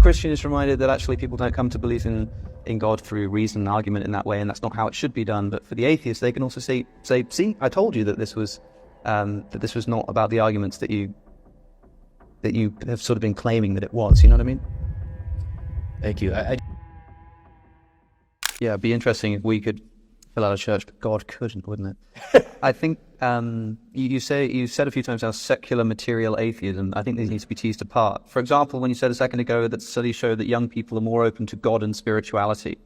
Christian is reminded that actually people don't come to believe in God through reason and argument in that way, and that's not how it should be done. But for the atheist, they can also say, see, I told you that this was not about the arguments that you have sort of been claiming that it was. You know what I mean? Thank you. Yeah, it'd be interesting if we could fill out a church, but God couldn't, wouldn't it? I think you said a few times how secular material atheism, I think these need to be teased apart. For example, when you said a second ago that studies show that young people are more open to God and spirituality,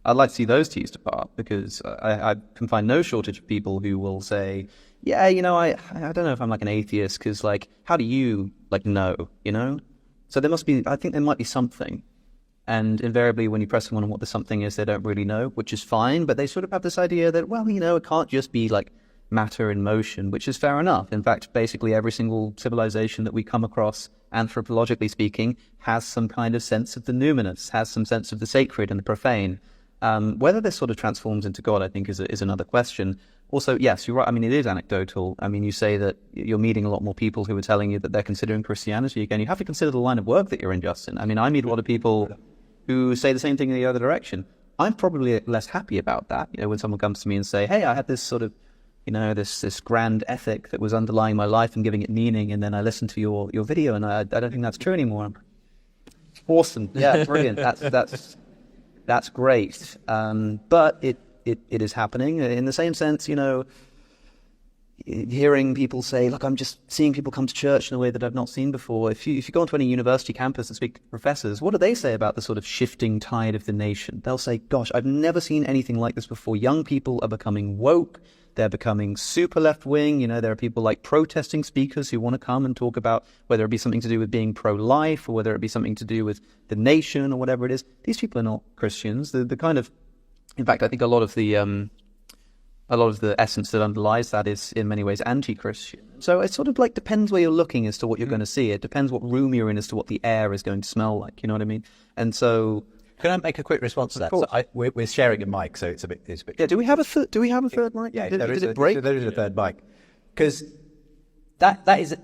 I'd like to see those teased apart, because I can find no shortage of people who will say, yeah, I don't know if I'm like an atheist, because like, how do you like know, So I think there might be something. And invariably, when you press someone on what the something is, they don't really know, which is fine. But they sort of have this idea that, well, it can't just be like matter in motion, which is fair enough. In fact, basically every single civilization that we come across, anthropologically speaking, has some kind of sense of the numinous, has some sense of the sacred and the profane. Whether this sort of transforms into God, I think, is another question. Also, yes, you're right. I mean, it is anecdotal. I mean, you say that you're meeting a lot more people who are telling you that they're considering Christianity again. You have to consider the line of work that you're in, Justin. I mean, I meet a lot of people who say the same thing in the other direction. I'm probably less happy about that. When someone comes to me and say, hey, I had this sort of, this grand ethic that was underlying my life and giving it meaning, and then I listened to your video and I don't think that's true anymore. Awesome. Yeah, brilliant. That's great. But it is happening in the same sense, hearing people say, look, I'm just seeing people come to church in a way that I've not seen before. If you go onto any university campus and speak to professors, what do they say about the sort of shifting tide of the nation? They'll say, gosh, I've never seen anything like this before. Young people are becoming woke. They're becoming super left-wing. There are people like protesting speakers who want to come and talk about whether it be something to do with being pro-life or whether it be something to do with the nation or whatever it is. These people are not Christians. The kind of, in fact, I think a lot of the essence that underlies that is in many ways anti-Christian. So it sort of like depends where you're looking as to what you're going to see. It depends what room you're in as to what the air is going to smell like. You know what I mean? And so, can I make a quick response to that? So we're sharing a mic, so it's a bit. Yeah. Do we have a third mic? Yeah. Did it break? There is a third mic, because that is.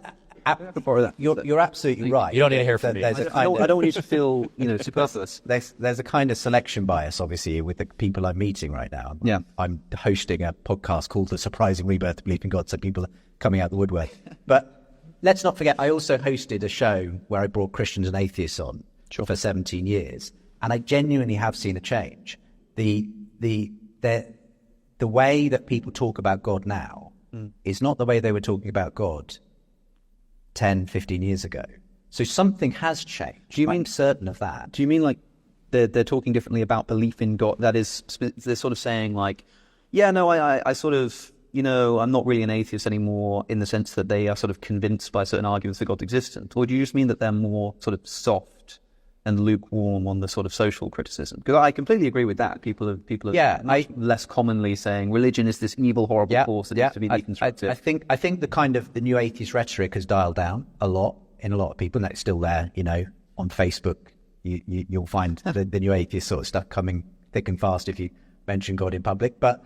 You're absolutely right. You don't need to hear from me. I don't want you to feel superfluous. There's a kind of selection bias, obviously, with the people I'm meeting right now. Yeah. I'm hosting a podcast called The Surprising Rebirth of Belief in God, so people are coming out the woodwork. But let's not forget, I also hosted a show where I brought Christians and atheists on for 17 years, and I genuinely have seen a change. The way that people talk about God now is not the way they were talking about God 10, 15 years ago. So something has changed. Do you mean certain of that? Do you mean like they're talking differently about belief in God? That is, they're sort of saying like, yeah, no, I sort of, I'm not really an atheist anymore, in the sense that they are sort of convinced by certain arguments that God's existent? Or do you just mean that they're more sort of soft and lukewarm on the sort of social criticism? Because I completely agree with that. People are less commonly saying religion is this evil, horrible force that needs to be deconstructed. I think the kind of the new atheist rhetoric has dialed down a lot in a lot of people, and it's still there. On Facebook, you'll find the new atheist sort of stuff coming thick and fast if you mention God in public. But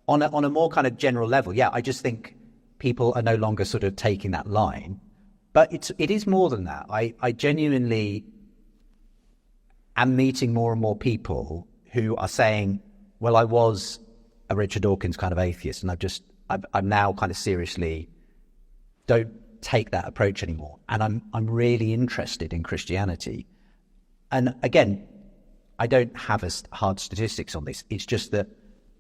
on a more kind of general level, I just think people are no longer sort of taking that line. But it is more than that. I genuinely am meeting more and more people who are saying, well, I was a Richard Dawkins kind of atheist, and I'm now kind of seriously don't take that approach anymore. And I'm really interested in Christianity. And again, I don't have hard statistics on this. It's just that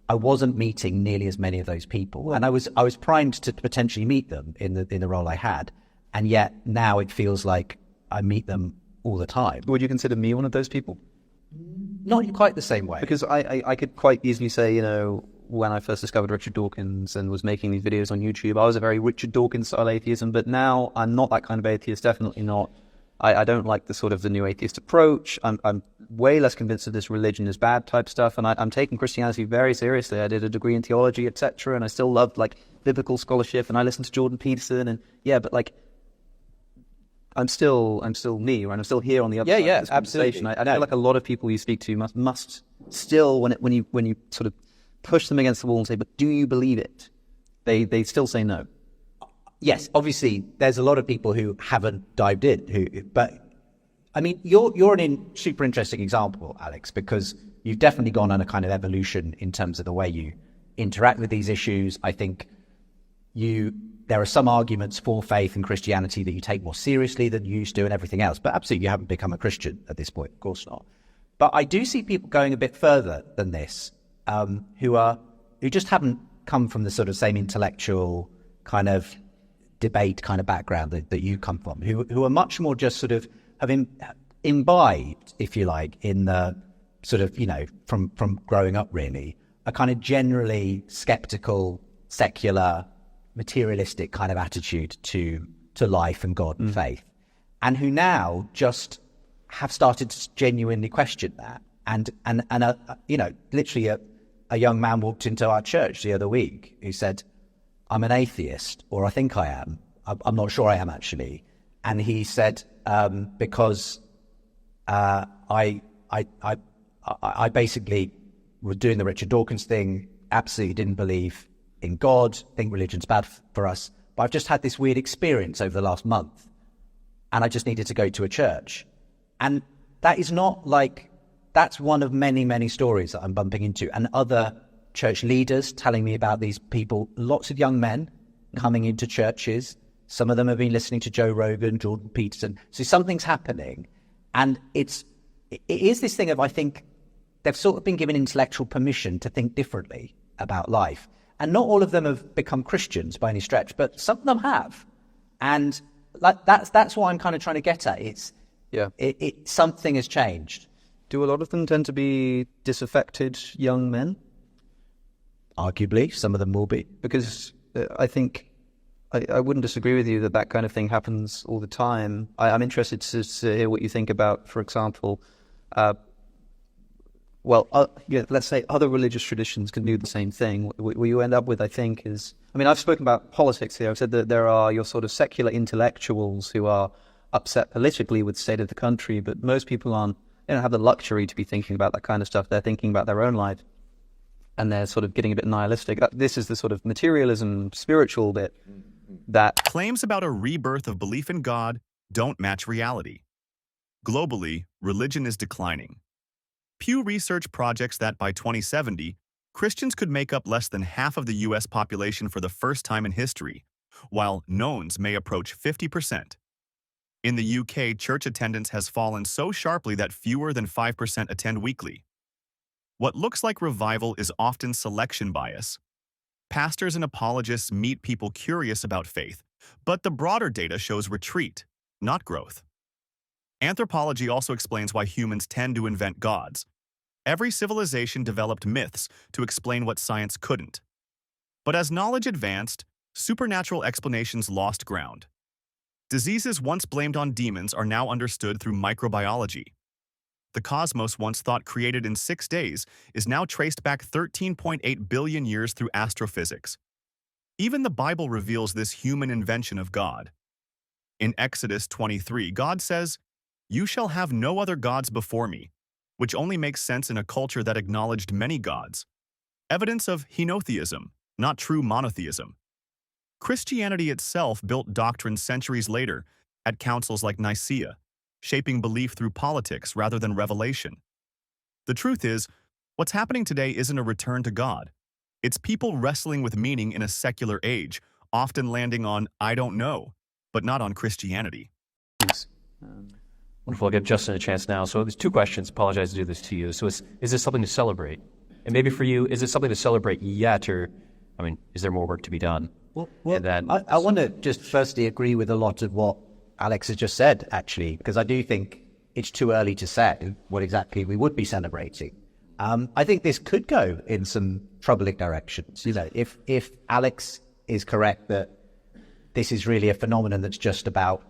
I wasn't meeting nearly as many of those people. And I was primed to potentially meet them in the role I had. And yet now it feels like I meet them all the time. Would you consider me one of those people? Not in quite the same way. Because I could quite easily say, when I first discovered Richard Dawkins and was making these videos on YouTube, I was a very Richard Dawkins style atheism, but now I'm not that kind of atheist, definitely not. I don't like the new atheist approach. I'm way less convinced that this religion is bad type stuff, and I'm taking Christianity very seriously. I did a degree in theology, etc., and I still love biblical scholarship, and I listen to Jordan Peterson, and but I'm still me, right? I'm still here on the other side of this conversation. I feel like a lot of people you speak to must still, when you sort of push them against the wall and say, but do you believe it? They still say no. Yes, obviously, there's a lot of people who haven't dived in, but I mean, you're super interesting example, Alex, because you've definitely gone on a kind of evolution in terms of the way you interact with these issues. I think there are some arguments for faith and Christianity that you take more seriously than you used to and everything else, but absolutely you haven't become a Christian at this point, of course not. But I do see people going a bit further than this, who just haven't come from the sort of same intellectual kind of debate kind of background that you come from, who are much more just sort of have imbibed, if you like, in the sort of, from growing up really, a kind of generally skeptical, secular, materialistic kind of attitude to life and God and faith, and who now just have started to genuinely question that. And literally a young man walked into our church the other week who said, I'm an atheist, or I think I am. I'm not sure I am actually. And he said, because I basically was doing the Richard Dawkins thing, absolutely didn't believe in God, think religion's bad for us, but I've just had this weird experience over the last month, and I just needed to go to a church. And that is not like, that's one of many, many stories that I'm bumping into, and other church leaders telling me about these people, lots of young men coming into churches. Some of them have been listening to Joe Rogan, Jordan Peterson. So something's happening. And it is this thing of, I think, they've sort of been given intellectual permission to think differently about life. And not all of them have become Christians by any stretch, but some of them have. And that's what I'm kind of trying to get at. Something has changed. Do a lot of them tend to be disaffected young men? Arguably, some of them will be. Because I think I wouldn't disagree with you that kind of thing happens all the time. I'm interested to hear what you think about, for example, let's say other religious traditions can do the same thing. What you end up with, I think, is... I mean, I've spoken about politics here. I've said that there are your sort of secular intellectuals who are upset politically with the state of the country, but most people they don't have the luxury to be thinking about that kind of stuff. They're thinking about their own life, and they're sort of getting a bit nihilistic. This is the sort of materialism, spiritual bit that... Claims about a rebirth of belief in God don't match reality. Globally, religion is declining. Pew Research projects that by 2070, Christians could make up less than half of the U.S. population for the first time in history, while nones may approach 50%. In the UK, church attendance has fallen so sharply that fewer than 5% attend weekly. What looks like revival is often selection bias. Pastors and apologists meet people curious about faith, but the broader data shows retreat, not growth. Anthropology also explains why humans tend to invent gods. Every civilization developed myths to explain what science couldn't. But as knowledge advanced, supernatural explanations lost ground. Diseases once blamed on demons are now understood through microbiology. The cosmos, once thought created in 6 days, is now traced back 13.8 billion years through astrophysics. Even the Bible reveals this human invention of God. In Exodus 23, God says, "You shall have no other gods before me," which only makes sense in a culture that acknowledged many gods. Evidence of henotheism, not true monotheism. Christianity itself built doctrines centuries later at councils like Nicaea, shaping belief through politics rather than revelation. The truth is, what's happening today isn't a return to God. It's people wrestling with meaning in a secular age, often landing on "I don't know," but not on Christianity. Wonderful. I'll give Justin a chance now. So there's two questions. Apologize to do this to you. So is this something to celebrate? And maybe for you, is it something to celebrate yet, or, is there more work to be done? Well, I want to just firstly agree with a lot of what Alex has just said, actually, because I do think it's too early to say what exactly we would be celebrating. I think this could go in some troubling directions. If Alex is correct that this is really a phenomenon that's just about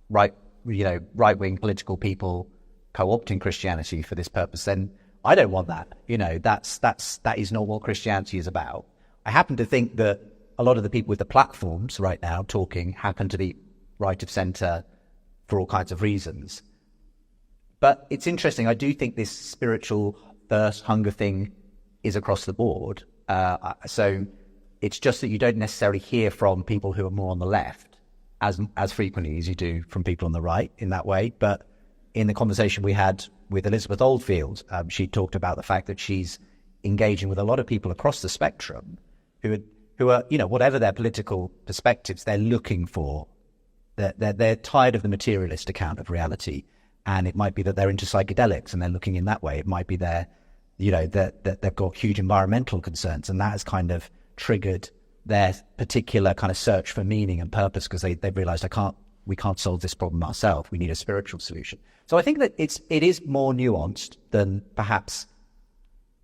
right-wing political people co-opting Christianity for this purpose, then I don't want that. That is not what Christianity is about. I happen to think that a lot of the people with the platforms right now talking happen to be right of centre for all kinds of reasons. But it's interesting. I do think this spiritual thirst, hunger thing is across the board. So it's just that you don't necessarily hear from people who are more on the left as frequently as you do from people on the right in that way. But in the conversation we had with Elizabeth Oldfield, she talked about the fact that she's engaging with a lot of people across the spectrum who are, whatever their political perspectives, they're looking for, they're tired of the materialist account of reality. And it might be that they're into psychedelics and they're looking in that way. It might be that they've got huge environmental concerns, and that has kind of triggered their particular kind of search for meaning and purpose, because they've realized we can't solve this problem ourselves. We need a spiritual solution. So I think that it is more nuanced than perhaps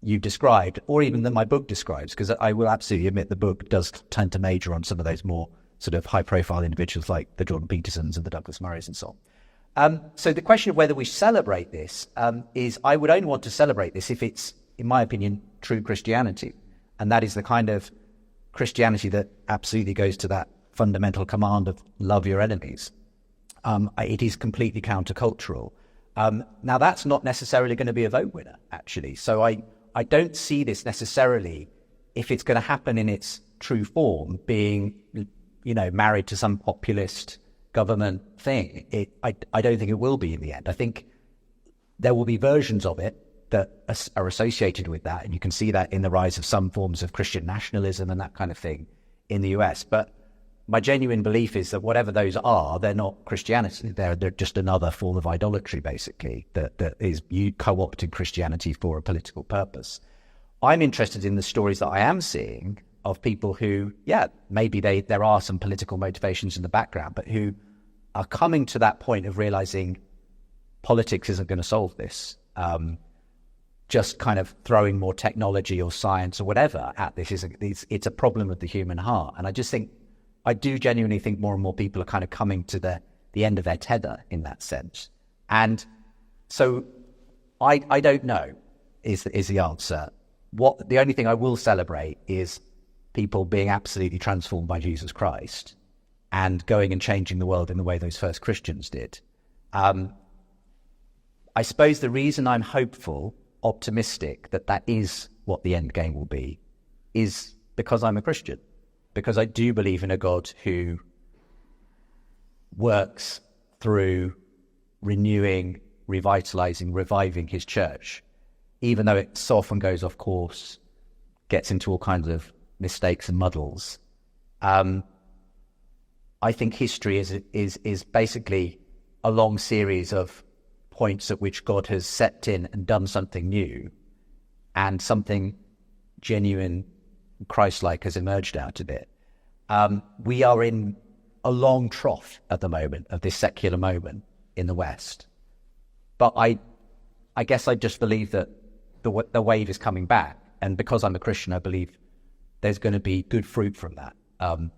you've described, or even than my book describes, because I will absolutely admit the book does tend to major on some of those more sort of high-profile individuals like the Jordan Petersons and the Douglas Murrays and so on. So the question of whether we celebrate this is, I would only want to celebrate this if it's, in my opinion, true Christianity. And that is the kind of Christianity that absolutely goes to that fundamental command of love your enemies. It is completely countercultural. Now, that's not necessarily going to be a vote winner, actually. So I don't see this necessarily, if it's going to happen in its true form, being, married to some populist government thing. I don't think it will be in the end. I think there will be versions of it that are associated with that, and you can see that in the rise of some forms of Christian nationalism and that kind of thing in the US. But my genuine belief is that whatever those are, they're not Christianity. They're just another form of idolatry, basically, that is you co-opting Christianity for a political purpose. I'm interested in the stories that I am seeing of people who, maybe there are some political motivations in the background, but who are coming to that point of realizing politics isn't going to solve this. Just kind of throwing more technology or science or whatever at this it's a problem of the human heart. And I do genuinely think more and more people are kind of coming to the end of their tether in that sense. And so I don't know is the answer. The only thing I will celebrate is people being absolutely transformed by Jesus Christ and going and changing the world in the way those first Christians did. I suppose the reason I'm hopeful, optimistic that is what the end game will be is because I'm a Christian. Because I do believe in a God who works through renewing, revitalizing, reviving his church, even though it so often goes off course, gets into all kinds of mistakes and muddles. I think history is basically a long series of points at which God has stepped in and done something new, and something genuine, Christ-like has emerged out of it. We are in a long trough at the moment of this secular moment in the West. But I guess I just believe that the wave is coming back. And because I'm a Christian, I believe there's going to be good fruit from that.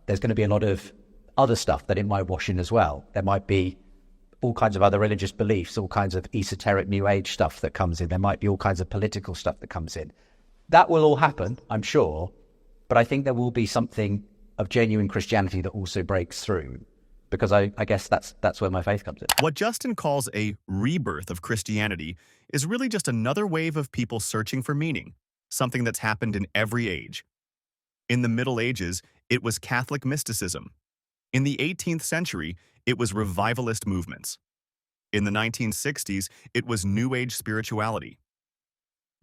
There's going to be a lot of other stuff that it might wash in as well. There might be all kinds of other religious beliefs, all kinds of esoteric New Age stuff that comes in. There might be all kinds of political stuff that comes in. That will all happen, I'm sure. But I think there will be something of genuine Christianity that also breaks through, because I guess that's where my faith comes in. What Justin calls a rebirth of Christianity is really just another wave of people searching for meaning, something that's happened in every age. In the Middle Ages, it was Catholic mysticism. In the 18th century, it was revivalist movements. In the 1960s, it was New Age spirituality.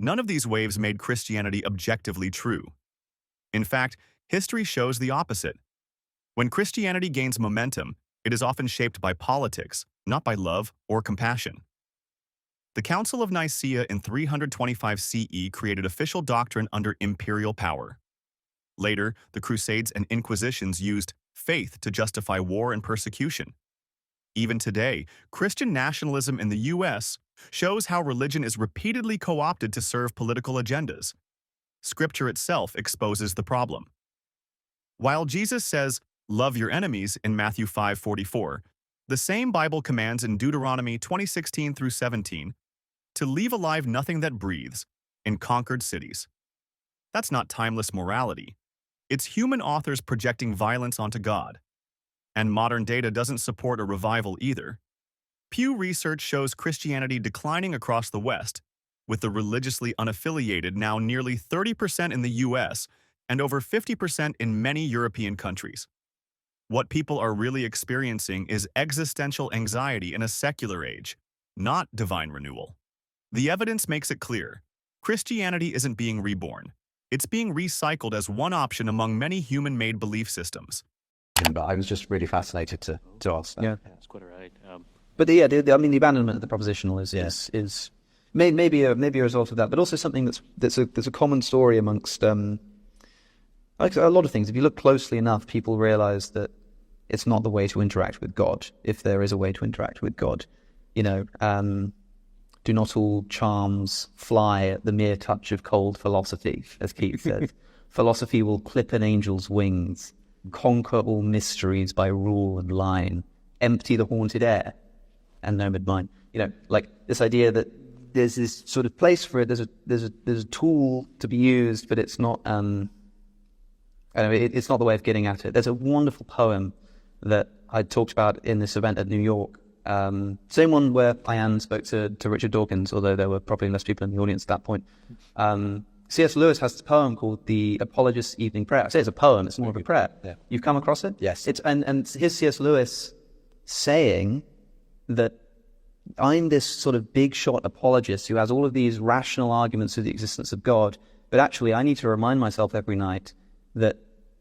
None of these waves made Christianity objectively true. In fact, history shows the opposite. When Christianity gains momentum, it is often shaped by politics, not by love or compassion. The Council of Nicaea in 325 CE created official doctrine under imperial power. Later, the Crusades and Inquisitions used faith to justify war and persecution. Even today, Christian nationalism in the US shows how religion is repeatedly co-opted to serve political agendas. Scripture itself exposes the problem. While Jesus says, "Love your enemies" in Matthew 5:44, the same Bible commands in Deuteronomy 20:16 through 17 to leave alive nothing that breathes in conquered cities. That's not timeless morality. It's human authors projecting violence onto God. And modern data doesn't support a revival either. Pew Research shows Christianity declining across the West, with the religiously unaffiliated now nearly 30% in the US and over 50% in many European countries. What people are really experiencing is existential anxiety in a secular age, not divine renewal. The evidence makes it clear. Christianity isn't being reborn. It's being recycled as one option among many human-made belief systems. But I was just really fascinated to ask that. Yeah. That's quite right. But the abandonment of the propositional is maybe a result of that, but also something that's a common story amongst like a lot of things. If you look closely enough, people realize that it's not the way to interact with God, if there is a way to interact with God. Do not all charms fly at the mere touch of cold philosophy, as Keats says. Philosophy will clip an angel's wings, conquer all mysteries by rule and line, empty the haunted air, and nomad mind. Like this idea that there's this sort of place for it. There's a tool to be used, but it's not. It's not the way of getting at it. There's a wonderful poem that I talked about in this event at New York. Same one where Ian spoke to Richard Dawkins, although there were probably less people in the audience at that point. C.S. Lewis has a poem called The Apologist's Evening Prayer. I say it's a poem, it's more of a prayer. Yeah. You've come across it? Yes. And here's C.S. Lewis saying that I'm this sort of big shot apologist who has all of these rational arguments for the existence of God, but actually I need to remind myself every night that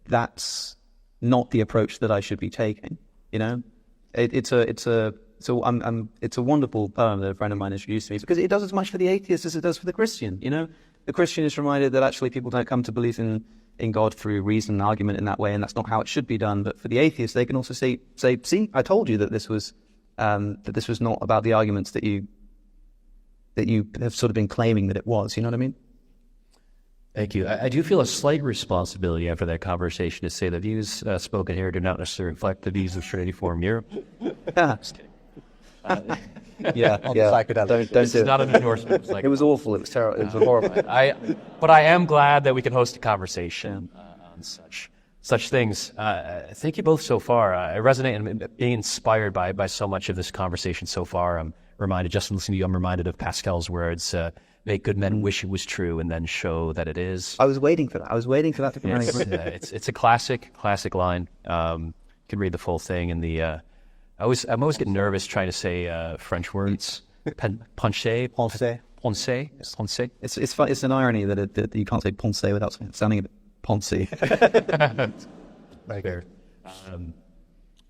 that's not the approach that I should be taking. It's a wonderful poem that a friend of mine introduced to me, because it does as much for the atheist as it does for the Christian. The Christian is reminded that actually people don't come to believe in God through reason and argument in that way, and that's not how it should be done. But for the atheist, they can also say, see, I told you that this was not about the arguments that you have sort of been claiming that it was. You know what I mean? Thank you. I do feel a slight responsibility after that conversation to say the views spoken here do not necessarily reflect the views of Trinity Forum Europe. Just kidding. Yeah. Don't This do is it. not an endorsement. It's like, It was awful. It was terrible. It was horrible. but I am glad that we can host a conversation on such things. Thank you both so far. I resonate and being inspired by so much of this conversation so far. I'm reminded, just listening to you, I'm reminded of Pascal's words, make good men wish it was true and then show that it is. I was waiting for that. to come out. It's a classic line. You can read the full thing in the... I'm always getting nervous trying to say French words. Pensée. It's an irony that you can't say pensée without sounding a bit poncy. Right there.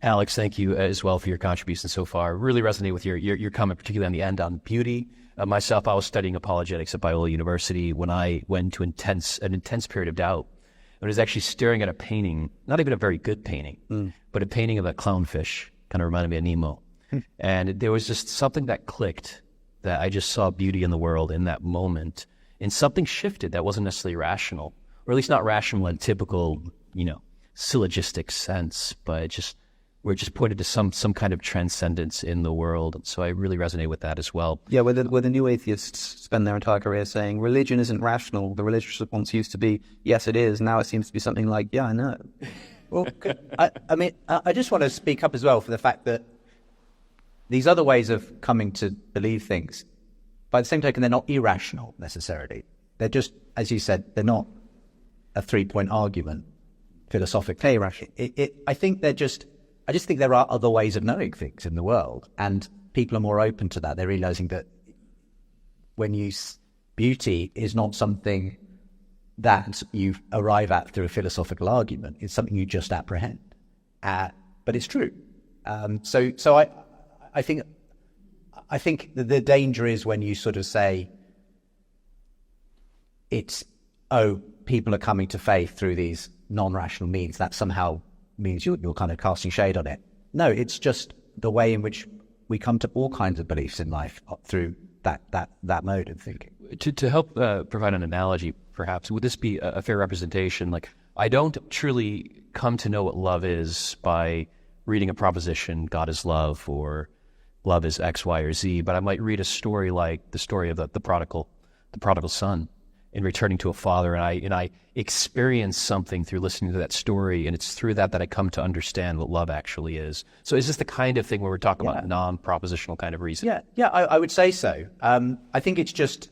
Alex, thank you as well for your contribution so far. Really resonate with your comment, particularly on the end on beauty. Myself, I was studying apologetics at Biola University when I went to an intense period of doubt. I was actually staring at a painting, not even a very good painting, but a painting of a clownfish. Kind of reminded me of Nemo. And there was just something that clicked, that I just saw beauty in the world in that moment. And something shifted that wasn't necessarily rational, or at least not rational in typical, syllogistic sense, but we're just pointed to some kind of transcendence in the world. And so I really resonate with that as well. Yeah, where the new atheists spend their entire career saying religion isn't rational. The religious response used to be, yes, it is. Now it seems to be something like, yeah, I know. Well, I just want to speak up as well for the fact that these other ways of coming to believe things, by the same token, they're not irrational necessarily. They're just, as you said, they're not a three-point argument philosophically. Irrational. I just think there are other ways of knowing things in the world, and people are more open to that. They're realizing that beauty is not something that you arrive at through a philosophical argument. It's something you just apprehend, but it's true. So I think the danger is when you sort of say people are coming to faith through these non-rational means. That somehow means you're kind of casting shade on it. No, it's just the way in which we come to all kinds of beliefs in life through that mode of thinking. To help provide an analogy, perhaps, would this be a fair representation? Like, I don't truly come to know what love is by reading a proposition, God is love, or love is X, Y, or Z, but I might read a story like the story of the prodigal son in returning to a father, and I experience something through listening to that story, and it's through that I come to understand what love actually is. So is this the kind of thing where we're talking about non-propositional kind of reason? Yeah, I would say so. I think it's just...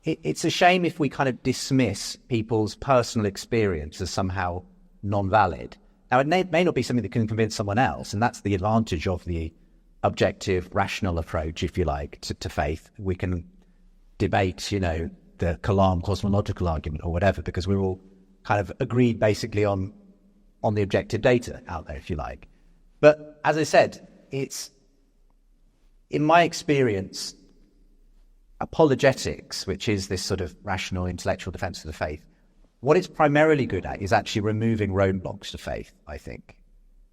It's a shame if we kind of dismiss people's personal experience as somehow non-valid. Now, it may not be something that can convince someone else, and that's the advantage of the objective, rational approach, if you like, to faith. We can debate, you know, the Kalam cosmological argument or whatever, because we're all kind of agreed basically on the objective data out there, if you like. But as I said, it's, in my experience, apologetics, which is this sort of rational intellectual defense of the faith, what it's primarily good at is actually removing roadblocks to faith, I think.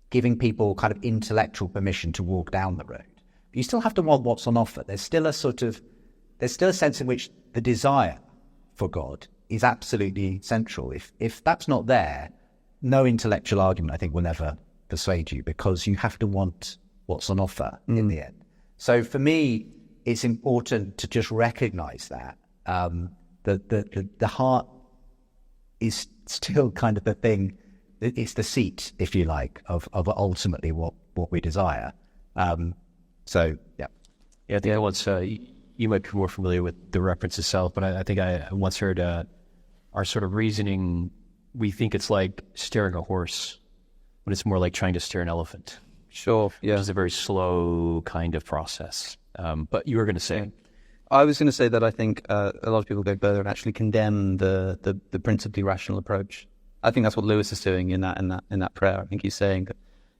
Giving people kind of intellectual permission to walk down the road. But you still have to want what's on offer. There's still a sense in which the desire for God is absolutely central. If that's not there, no intellectual argument, I think, will never persuade you, because you have to want what's on offer in the end. So for me, it's important to just recognize that the heart is still kind of the thing. It's the seat, if you like, of ultimately what we desire. So yeah. Yeah, I think I once, you might be more familiar with the reference itself, but I think I once heard our sort of reasoning, we think it's like steering a horse, but it's more like trying to steer an elephant. Sure, yeah. Which is a very slow kind of process. But you were going to say? I was going to say that I think a lot of people go further and actually condemn the principally rational approach. I think that's what Lewis is doing in that prayer. I think he's saying that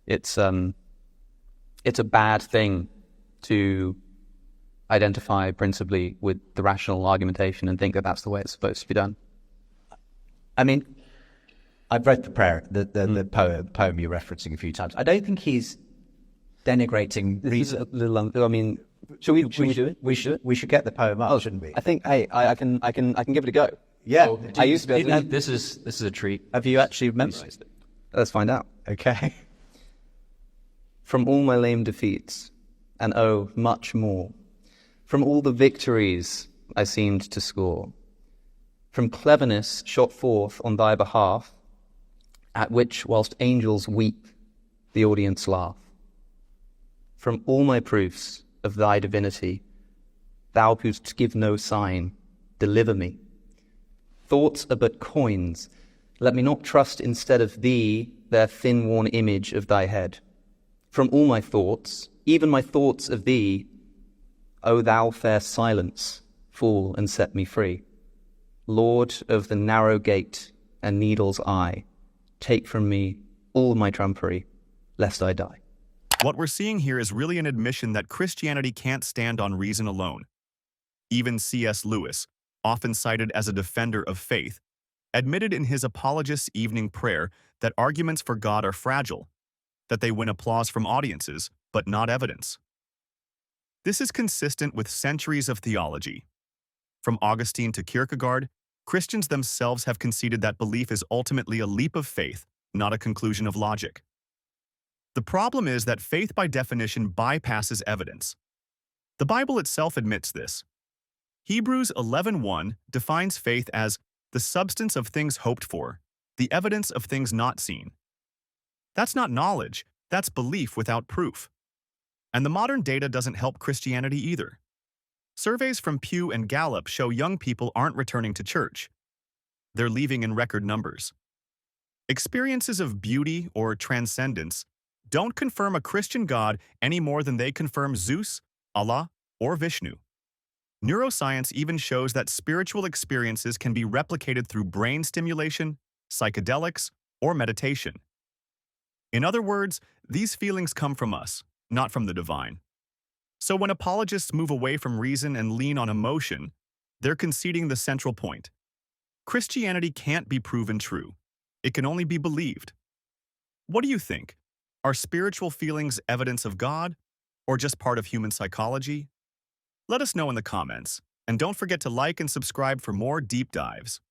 it's a bad thing to identify principally with the rational argumentation and think that that's the way it's supposed to be done. I mean, I've read the prayer, the poem you're referencing a few times. I don't think he's denigrating reason. I mean, should we do it? We should get the poem up, shouldn't we? I think, hey, I can give it a go. Yeah. I used to be able to. This is a treat. Have you actually memorized it? Let's find out. Okay. From all my lame defeats, and oh, much more, from all the victories I seemed to score, from cleverness shot forth on thy behalf, at which, whilst angels weep, the audience laugh, from all my proofs of thy divinity, thou couldst give no sign, deliver me. Thoughts are but coins, let me not trust instead of thee their thin-worn image of thy head. From all my thoughts, even my thoughts of thee, O thou fair silence, fall and set me free. Lord of the narrow gate and needle's eye, take from me all my trumpery, lest I die. What we're seeing here is really an admission that Christianity can't stand on reason alone. Even C.S. Lewis, often cited as a defender of faith, admitted in his Apologist's Evening Prayer that arguments for God are fragile, that they win applause from audiences, but not evidence. This is consistent with centuries of theology. From Augustine to Kierkegaard, Christians themselves have conceded that belief is ultimately a leap of faith, not a conclusion of logic. The problem is that faith by definition bypasses evidence. The Bible itself admits this. Hebrews 11:1 defines faith as the substance of things hoped for, the evidence of things not seen. That's not knowledge, that's belief without proof. And the modern data doesn't help Christianity either. Surveys from Pew and Gallup show young people aren't returning to church. They're leaving in record numbers. Experiences of beauty or transcendence don't confirm a Christian God any more than they confirm Zeus, Allah, or Vishnu. Neuroscience even shows that spiritual experiences can be replicated through brain stimulation, psychedelics, or meditation. In other words, these feelings come from us, not from the divine. So when apologists move away from reason and lean on emotion, they're conceding the central point. Christianity can't be proven true. It can only be believed. What do you think? Are spiritual feelings evidence of God, or just part of human psychology? Let us know in the comments, and don't forget to like and subscribe for more deep dives.